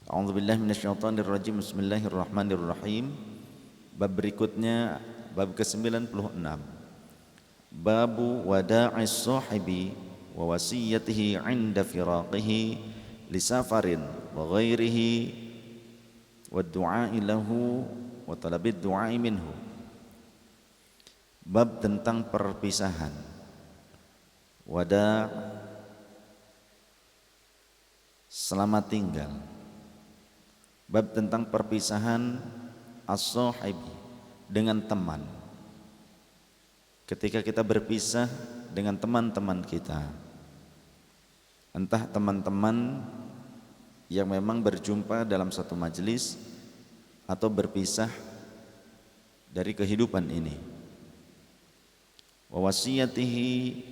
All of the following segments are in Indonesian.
A'udzubillahi minasyaitonirrajim. Bismillahirrahmanirrahim. Bab berikutnya bab ke-96. Babu wada'is sahibi wa wasiyatihi 'inda firaqihi li safarin wa ghairihi wa du'a'i lahu wa talabid du'a'i minhu. Bab tentang perpisahan. Wada' selamat tinggal. Bab tentang perpisahan as-sahibi dengan teman. Ketika kita berpisah dengan teman-teman kita, entah teman-teman yang memang berjumpa dalam satu majelis atau berpisah dari kehidupan ini. Wa wasiyatihi,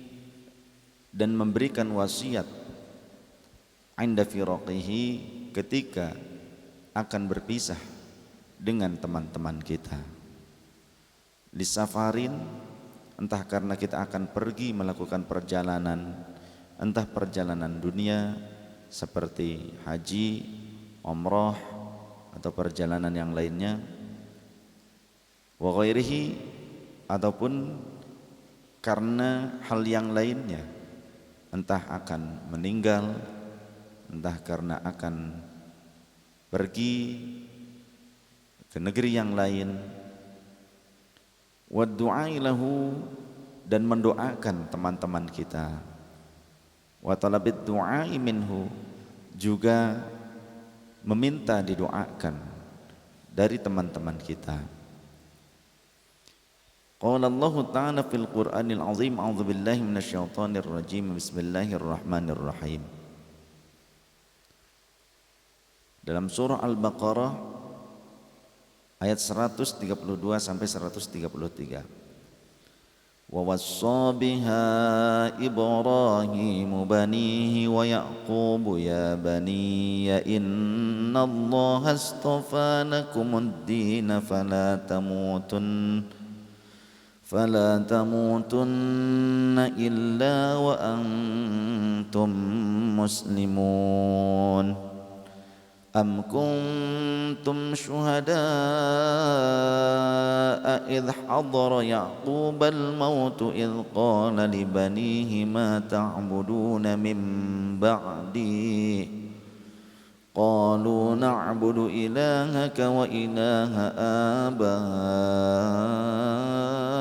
dan memberikan wasiat 'inda firaqihi, ketika akan berpisah dengan teman-teman kita. Lisafarin, entah karena kita akan pergi melakukan perjalanan, entah perjalanan dunia seperti haji, umrah, atau perjalanan yang lainnya. Wa ghairihi, ataupun karena hal yang lainnya, entah akan meninggal, entah karena akan pergi ke negeri yang lain. Wa du'ai lahu, dan mendoakan teman-teman kita. Wa talabid du'ai minhu, juga meminta didoakan dari teman-teman kita. Qala Allah Ta'ala fil Qur'anil Azim, a'udzubillahi minasyaitonir rajim, bismillahirrahmanirrahim. Dalam surah Al-Baqarah ayat 132 sampai 133. Wa wassa biha Ibrahim banihi wa Yaqub ya baniya innallaha astafa lakumud-din fala tamutunna illa wa antum muslimun. Am kuntum syuhada'a idh hadara Ya'qub al-maut idh qala li banihi ma ta'buduna min ba'di qalu na'budu ilahaka wa ilaha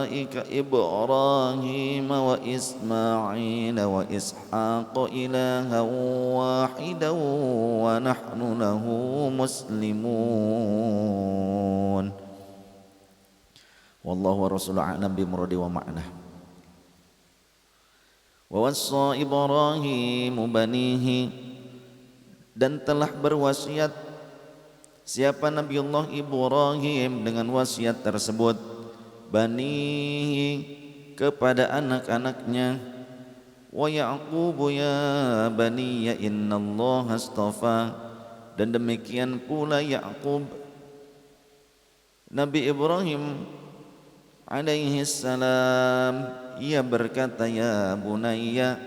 abaika Ibrahim wa Ismail wa Ishaq ilaha wahidan wa nahnu lahu muslimun. Wallahu wa rasuluhu a'lam bi muradi wa ma'nah. Wa wassa Ibrahim banihi, dan telah berwasiat siapa Nabiullah Ibrahim dengan wasiat tersebut, banihi, kepada anak-anaknya. Wa Ya'qub ya baniya innallaha astafa, dan demikian pula Ya'qub, Nabi Ibrahim alaihi salam, ia berkata, ya bunayya,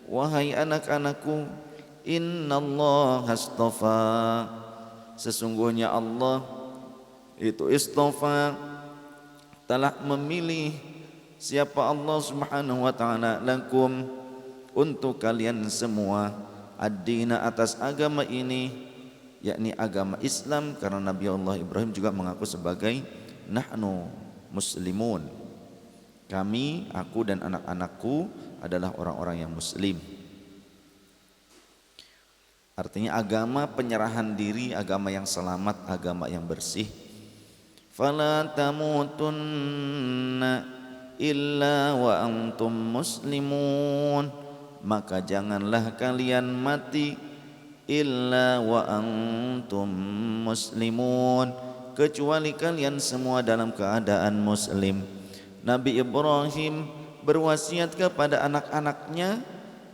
wahai anak-anakku, innallaha astafa, sesungguhnya Allah itu istafa, telah memilih. Siapa Allah subhanahu wa ta'ala, lakum, untuk kalian semua, ad-dina, atas agama ini, yakni agama Islam, karena Nabi Allah Ibrahim juga mengaku sebagai nahnu muslimun, kami, aku dan anak-anakku adalah orang-orang yang muslim. Artinya agama penyerahan diri, agama yang selamat, agama yang bersih. Fala tamutunna illa wa antum muslimun, maka janganlah kalian mati illa wa antum muslimun, kecuali kalian semua dalam keadaan muslim. Nabi Ibrahim berwasiat kepada anak-anaknya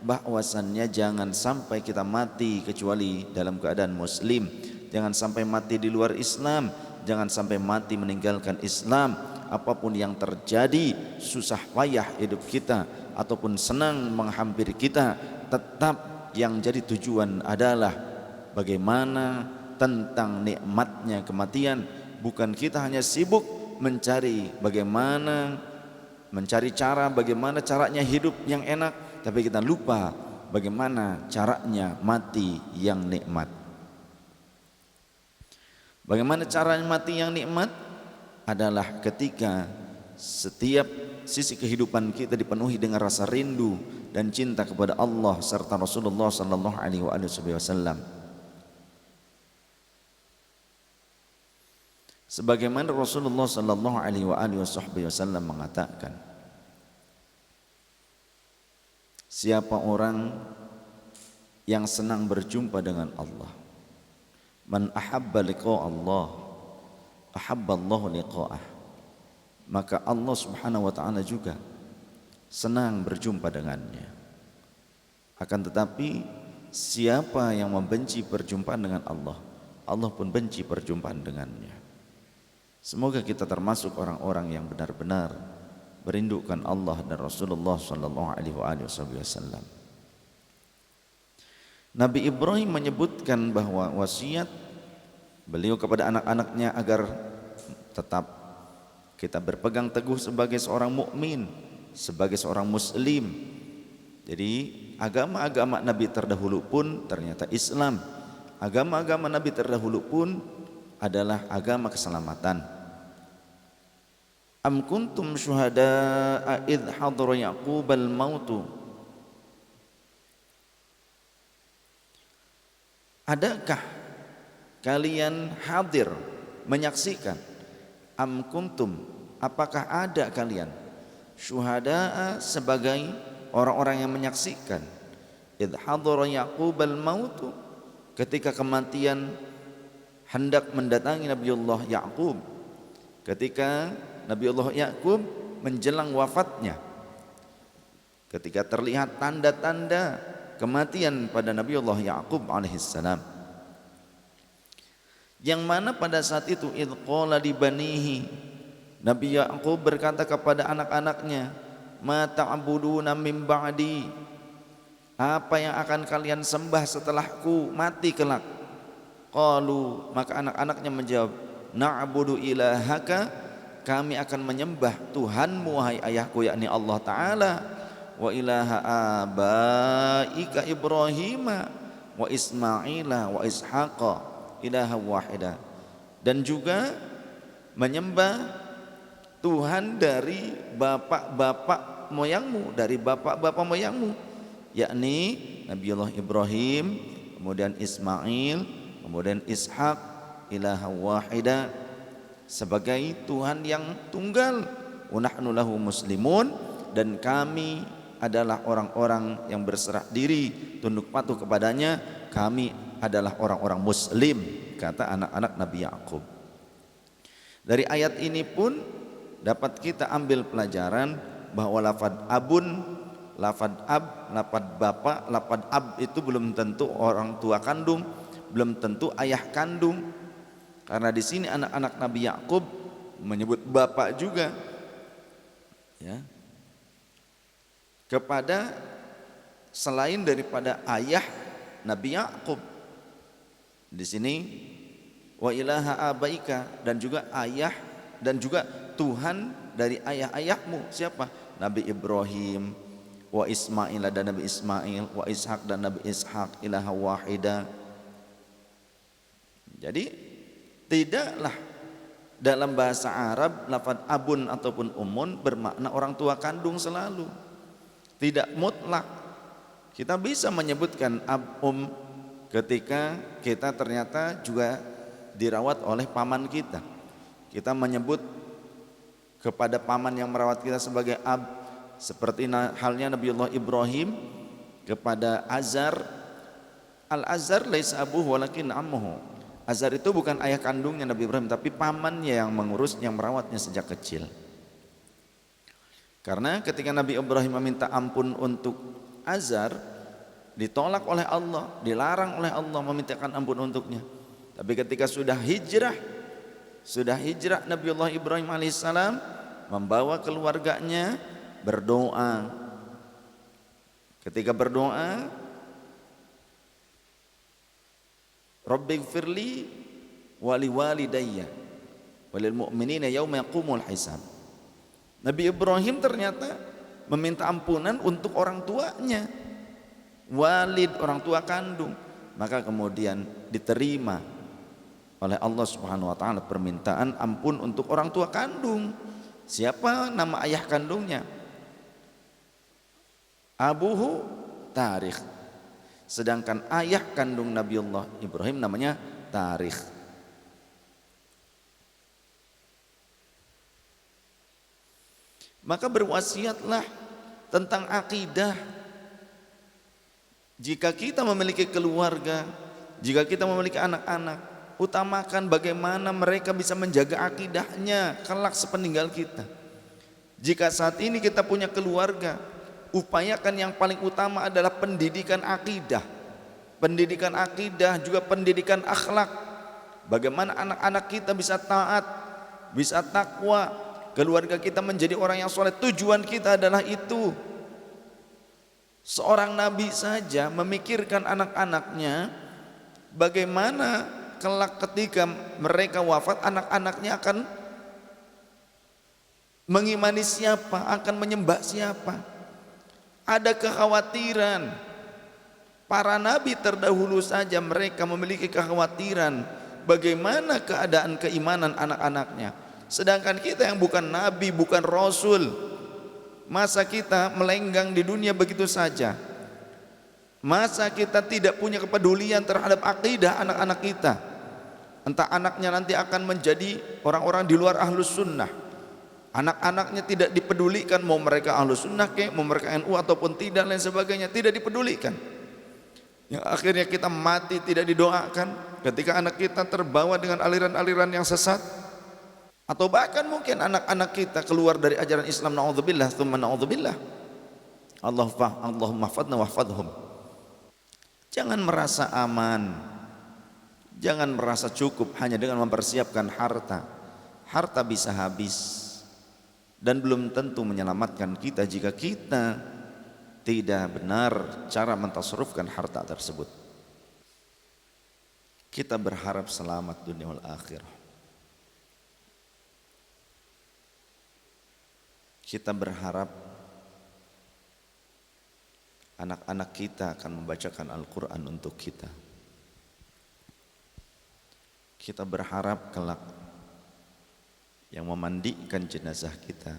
bahwasannya jangan sampai kita mati kecuali dalam keadaan muslim, jangan sampai mati di luar Islam, jangan sampai mati meninggalkan Islam. Apapun yang terjadi, susah payah hidup kita ataupun senang menghampiri kita, tetap yang jadi tujuan adalah bagaimana tentang nikmatnya kematian. Bukan kita hanya sibuk mencari cara bagaimana caranya hidup yang enak, tapi kita lupa bagaimana caranya mati yang nikmat. Bagaimana caranya mati yang nikmat? Adalah ketika setiap sisi kehidupan kita dipenuhi dengan rasa rindu dan cinta kepada Allah serta Rasulullah sallallahu alaihi wasallam. Sebagaimana Rasulullah sallallahu alaihi wasallam mengatakan, siapa orang yang senang berjumpa dengan Allah, man ahabba liqa Allah, ahabba Allah liqa'ah, maka Allah subhanahu wa ta'ala juga senang berjumpa dengannya. Akan tetapi siapa yang membenci perjumpaan dengan Allah, Allah pun benci perjumpaan dengannya. Semoga kita termasuk orang-orang yang benar-benar merindukan Allah dan Rasulullah sallallahu alaihi wasallam. Nabi Ibrahim menyebutkan bahwa wasiat beliau kepada anak-anaknya agar tetap kita berpegang teguh sebagai seorang mukmin, sebagai seorang muslim. Jadi agama-agama Nabi terdahulu pun ternyata Islam. Agama-agama Nabi terdahulu pun adalah agama keselamatan. Am kuntum syuhada'a idh hadara Yaqubal mautu. Adakah kalian hadir menyaksikan? Am kuntum, apakah ada kalian syuhada'a sebagai orang-orang yang menyaksikan idh hadara Yaqubal mautu, ketika kematian hendak mendatangi Nabiullah Yaqub, ketika Nabiullah Yaqub menjelang wafatnya, ketika terlihat tanda-tanda kematian pada Nabiullah Yaqub alaihissalam, yang mana pada saat itu idh qala li banihi, Nabi Yaqub berkata kepada anak-anaknya, ma ta'buduna min ba'di, apa yang akan kalian sembah setelahku mati kelak? Qalu, maka anak-anaknya menjawab, na'budu ilahaka, kami akan menyembah Tuhanmu wahai ayahku, yakni Allah Ta'ala, wa ilaha abaika Ibrahim wa Ismaila wa Ishaqa ilaha wahida, dan juga menyembah Tuhan dari bapak-bapak moyangmu, yakni Nabiullah Ibrahim, kemudian Ismail, kemudian Ishaq, ilaha wahida, sebagai Tuhan yang tunggal. Wa nahnu lahu muslimun, dan kami adalah orang-orang yang berserah diri tunduk patuh kepadanya, kami adalah orang-orang muslim, kata anak-anak Nabi Yaqub. Dari ayat ini pun dapat kita ambil pelajaran bahwa lafad abun, lafad ab, lafad bapak, lafad ab itu belum tentu orang tua kandung, belum tentu ayah kandung. Karena di sini anak-anak Nabi Yaqub menyebut bapak juga, ya, kepada selain daripada ayah Nabi Yaqub. Di sini wa ilaha abaika, dan juga ayah dan juga Tuhan dari ayah-ayahmu. Siapa? Nabi Ibrahim, wa Ismail dan Nabi Ismail, wa Ishaq dan Nabi Ishaq, ilaha wahida. Jadi tidaklah dalam bahasa Arab lafaz abun ataupun umun bermakna orang tua kandung selalu. Tidak mutlak. Kita bisa menyebutkan ab ketika kita ternyata juga dirawat oleh paman kita. Kita menyebut kepada paman yang merawat kita sebagai ab, seperti halnya Nabiullah Ibrahim kepada Azar. Al-Azar laisa abuhu walakin ammuhu. Azar itu bukan ayah kandungnya Nabi Ibrahim, tapi pamannya yang mengurus, yang merawatnya sejak kecil. Karena ketika Nabi Ibrahim meminta ampun untuk Azar, ditolak oleh Allah, dilarang oleh Allah memintakan ampun untuknya. Tapi ketika sudah hijrah Nabiullah Ibrahim alaihissalam membawa keluarganya berdoa. Ketika berdoa, Rabbighfirli wa liwalidayya walil mu'minina yauma yaqumul hisab. Nabi Ibrahim ternyata meminta ampunan untuk orang tuanya, walid, orang tua kandung. Maka kemudian diterima oleh Allah Subhanahu wa taala permintaan ampun untuk orang tua kandung. Siapa nama ayah kandungnya? Abuhu Tarikh. Sedangkan ayah kandung Nabiullah Ibrahim namanya Tarikh. Maka berwasiatlah tentang akidah. Jika kita memiliki keluarga, jika kita memiliki anak-anak, utamakan bagaimana mereka bisa menjaga akidahnya kelak sepeninggal kita. Jika saat ini kita punya keluarga, upayakan yang paling utama adalah pendidikan akidah. Pendidikan akidah juga pendidikan akhlak. Bagaimana anak-anak kita bisa taat, bisa takwa, keluarga kita menjadi orang yang soleh. Tujuan kita adalah itu. Seorang nabi saja memikirkan anak-anaknya, bagaimana kelak ketika mereka wafat, anak-anaknya akan mengimani siapa, akan menyembah siapa. Ada kekhawatiran. Para nabi terdahulu saja mereka memiliki kekhawatiran bagaimana keadaan keimanan anak-anaknya. Sedangkan kita yang bukan nabi, bukan rasul, masa kita melenggang di dunia begitu saja? Masa kita tidak punya kepedulian terhadap akidah anak-anak kita? Entah anaknya nanti akan menjadi orang-orang di luar ahlus sunnah, anak-anaknya tidak dipedulikan, mau mereka ahlus sunnah ke, mau mereka NU ataupun tidak, lain sebagainya, tidak dipedulikan. Yang akhirnya kita mati tidak didoakan ketika anak kita terbawa dengan aliran-aliran yang sesat. Atau bahkan mungkin anak-anak kita keluar dari ajaran Islam, na'udzubillah, tsumma na'udzubillah. Allahumma hafadna wahfadhum. Jangan merasa aman, jangan merasa cukup hanya dengan mempersiapkan harta. Harta bisa habis dan belum tentu menyelamatkan kita jika kita tidak benar cara mentasarrufkan harta tersebut. Kita berharap selamat dunia wal akhirah. Kita berharap anak-anak kita akan membacakan Al-Quran untuk kita. Kita berharap kelak yang memandikan jenazah kita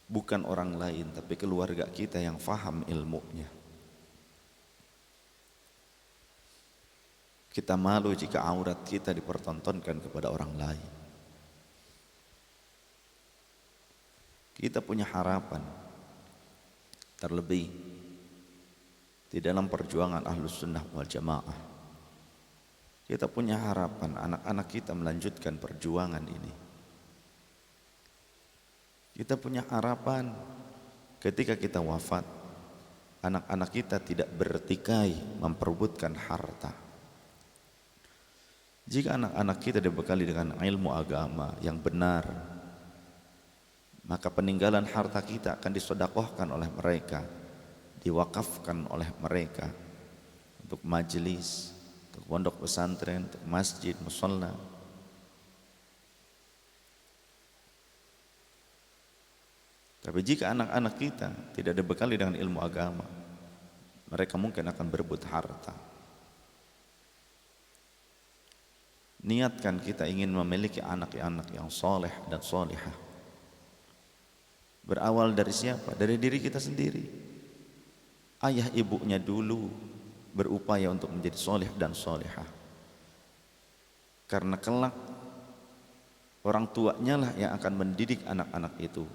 bukan orang lain, tapi keluarga kita yang faham ilmunya. Kita malu jika aurat kita dipertontonkan kepada orang lain. Kita punya harapan, terlebih di dalam perjuangan Ahlus Sunnah wal Jamaah. Kita punya harapan anak-anak kita melanjutkan perjuangan ini. Kita punya harapan ketika kita wafat, anak-anak kita tidak bertikai memperebutkan harta. Jika anak-anak kita dibekali dengan ilmu agama yang benar, maka peninggalan harta kita akan disedekahkan oleh mereka, diwakafkan oleh mereka untuk majelis, untuk pondok pesantren, untuk masjid, musholla. Tapi jika anak-anak kita tidak dibekali dengan ilmu agama, mereka mungkin akan berebut harta. Niatkan kita ingin memiliki anak-anak yang soleh dan solihah. Berawal dari siapa? Dari diri kita sendiri. Ayah ibunya dulu berupaya untuk menjadi soleh dan solihah. Karena kelak orang tuanya lah yang akan mendidik anak-anak itu.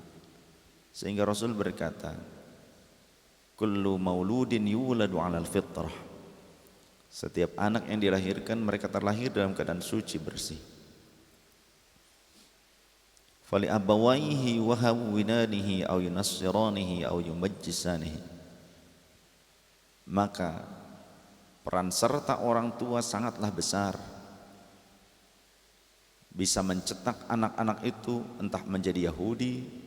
Sehingga Rasul berkata, kullu mauludin yuladu 'alal fitrah. Setiap anak yang dilahirkan mereka terlahir dalam keadaan suci bersih. Fali abawaihi wa hawwinanihi aw yunassiranihi aw yumajjisanihi. Maka peran serta orang tua sangatlah besar, bisa mencetak anak-anak itu entah menjadi Yahudi,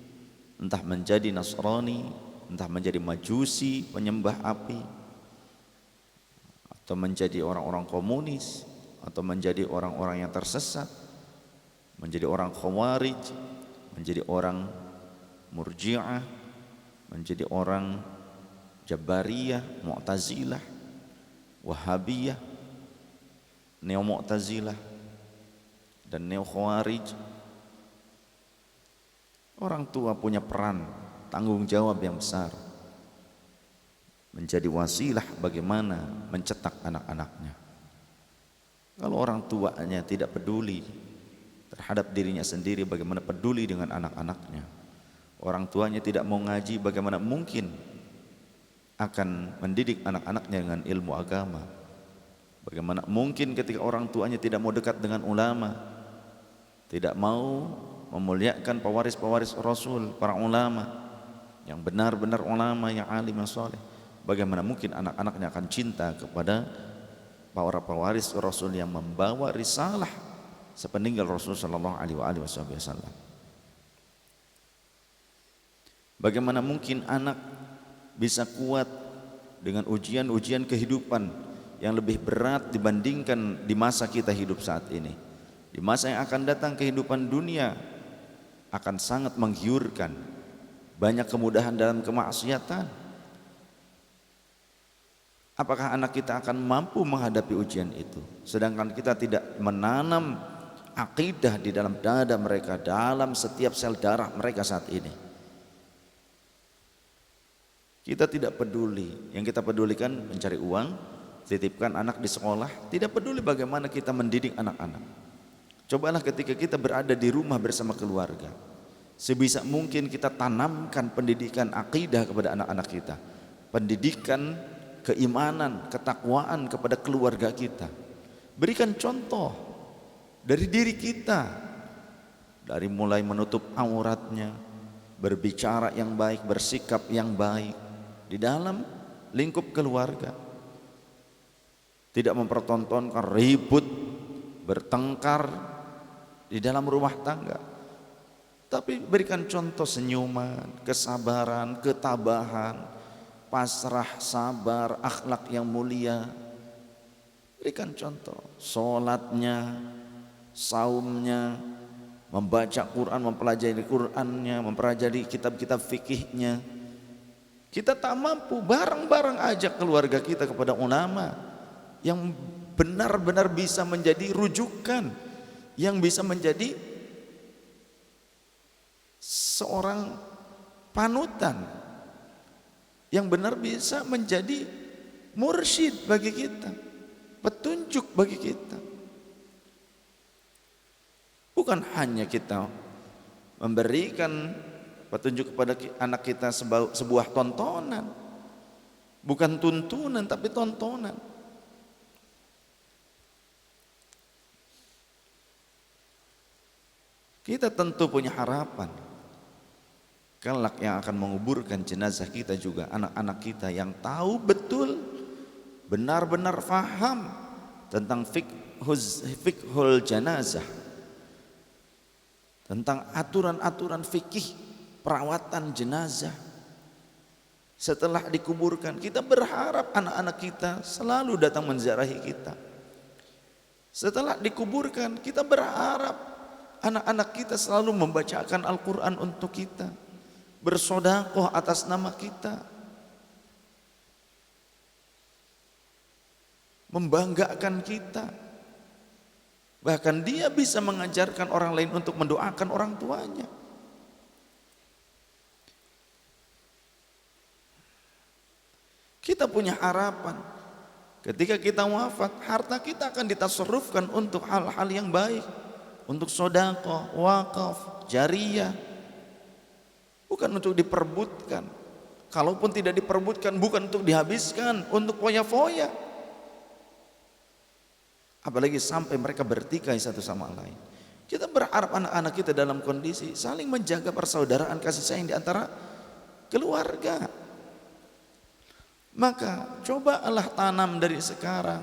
entah menjadi Nasrani, entah menjadi Majusi, penyembah api, atau menjadi orang-orang komunis, atau menjadi orang-orang yang tersesat, menjadi orang khawarij, menjadi orang murji'ah, menjadi orang jabariyah, mu'tazilah, wahabiyah, neo mu'tazilah, dan neo khawarij. Orang tua punya peran, tanggung jawab yang besar, menjadi wasilah bagaimana mencetak anak-anaknya. Kalau orang tuanya tidak peduli terhadap dirinya sendiri, bagaimana peduli dengan anak-anaknya? Orang tuanya tidak mau ngaji, bagaimana mungkin akan mendidik anak-anaknya dengan ilmu agama? Bagaimana mungkin ketika orang tuanya tidak mau dekat dengan ulama, tidak mau memuliakan pewaris-pewaris Rasul, para ulama yang benar-benar ulama, yang alim, yang soleh, bagaimana mungkin anak-anaknya akan cinta kepada para pewaris Rasul yang membawa risalah sepeninggal Rasul sallallahu alaihi wasallam? Bagaimana mungkin anak bisa kuat dengan ujian-ujian kehidupan yang lebih berat dibandingkan di masa kita hidup saat ini? Di masa yang akan datang kehidupan dunia akan sangat menggiurkan, banyak kemudahan dalam kemaksiatan. Apakah anak kita akan mampu menghadapi ujian itu? Sedangkan kita tidak menanam akidah di dalam dada mereka, dalam setiap sel darah mereka saat ini. Kita tidak peduli, yang kita pedulikan mencari uang, titipkan anak di sekolah, tidak peduli bagaimana kita mendidik anak-anak. Cobalah ketika kita berada di rumah bersama keluarga, sebisa mungkin kita tanamkan pendidikan akidah kepada anak-anak kita, pendidikan keimanan, ketakwaan kepada keluarga kita. Berikan contoh dari diri kita, dari mulai menutup auratnya, berbicara yang baik, bersikap yang baik di dalam lingkup keluarga. Tidak mempertontonkan ribut, bertengkar di dalam rumah tangga, tapi berikan contoh senyuman, kesabaran, ketabahan, pasrah, sabar, akhlak yang mulia. Berikan contoh sholatnya, saumnya, membaca Quran, mempelajari Qurannya, mempelajari kitab-kitab fikihnya. Kita tak mampu, bareng-bareng ajak keluarga kita kepada ulama yang benar-benar bisa menjadi rujukan, yang bisa menjadi seorang panutan, yang benar bisa menjadi mursyid bagi kita, petunjuk bagi kita. Bukan hanya kita memberikan petunjuk kepada anak kita sebuah tontonan, bukan tuntunan tapi tontonan. Kita tentu punya harapan kelak yang akan menguburkan jenazah kita juga anak-anak kita yang tahu betul, benar-benar faham tentang fiqhul janazah, tentang aturan-aturan fikih perawatan jenazah. Setelah dikuburkan, kita berharap anak-anak kita selalu datang menziarahi kita. Setelah dikuburkan, kita berharap anak-anak kita selalu membacakan Al-Quran untuk kita, bersedekah atas nama kita, membanggakan kita. Bahkan dia bisa mengajarkan orang lain untuk mendoakan orang tuanya. Kita punya harapan ketika kita wafat, harta kita akan ditasarrufkan untuk hal-hal yang baik, untuk sedekah, wakaf, jariyah, bukan untuk diperbutkan. Kalaupun tidak diperbutkan, bukan untuk dihabiskan untuk foya-foya, apalagi sampai mereka bertikai satu sama lain. Kita berharap anak-anak kita dalam kondisi saling menjaga persaudaraan, kasih sayang di antara keluarga. Maka cobalah tanam dari sekarang